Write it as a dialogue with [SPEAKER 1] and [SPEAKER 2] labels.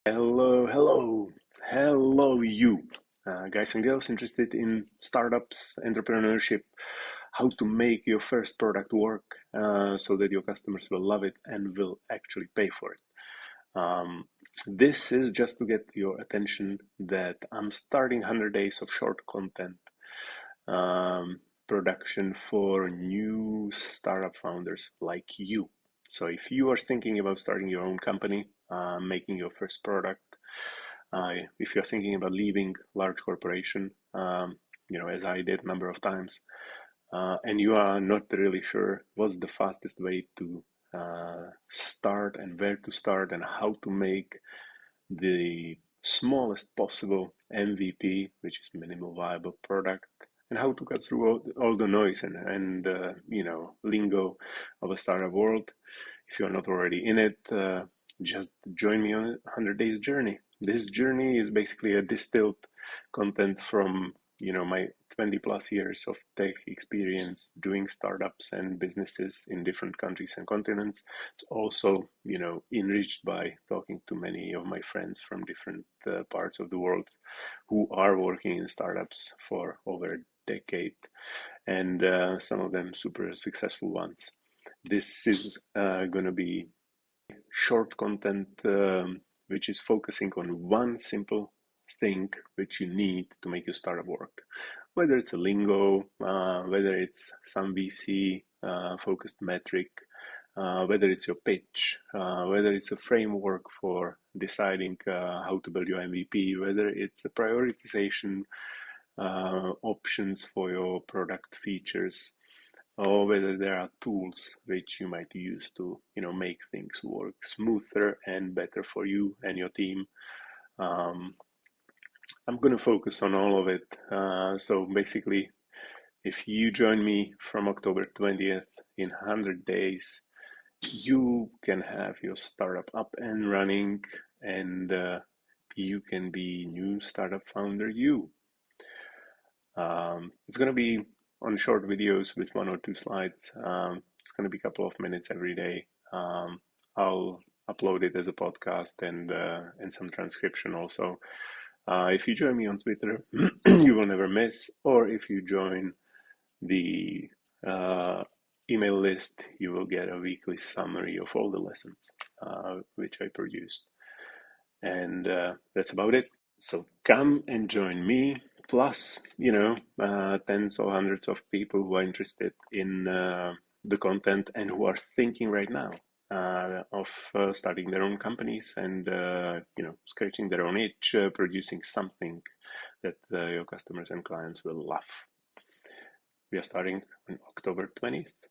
[SPEAKER 1] Hello, you guys and girls interested in startups, entrepreneurship, how to make your first product work so that your customers will love it and will actually pay for it. This is just to get your attention that I'm starting 100 days of short content production for new startup founders like you. So if you are thinking about starting your own company, making your first product, if you're thinking about leaving large corporation, as I did a number of times, and you are not really sure what's the fastest way to start and where to start and how to make the smallest possible MVP, which is minimal viable product, and how to cut through all the noise and lingo of a startup world. If you're not already in it, just join me on a 100 days journey. This journey is basically a distilled content from my 20 plus years of tech experience doing startups and businesses in different countries and continents. It's also enriched by talking to many of my friends from different parts of the world who are working in startups for over a decade, and some of them super successful ones. This is going to be short content which is focusing on one simple thing which you need to make your startup work. Whether it's a lingo, whether it's some VC focused metric, whether it's your pitch, whether it's a framework for deciding how to build your MVP, whether it's a prioritization options for your product features, or whether there are tools which you might use to make things work smoother and better for you and your team. I'm going to focus on all of it. So basically, if you join me from October 20th in 100 days, you can have your startup up and running, and you can be new startup founder you. It's going to be on short videos with 1 or 2 slides. It's going to be a couple of minutes every day. I'll upload it as a podcast and some transcription also. If you join me on Twitter, you will never miss. Or if you join the email list, you will get a weekly summary of all the lessons which I produced. And that's about it. So come and join me, plus, tens or hundreds of people who are interested in the content and who are thinking right now of starting their own companies and, scratching their own itch, producing something that your customers and clients will love. We are starting on October 20th.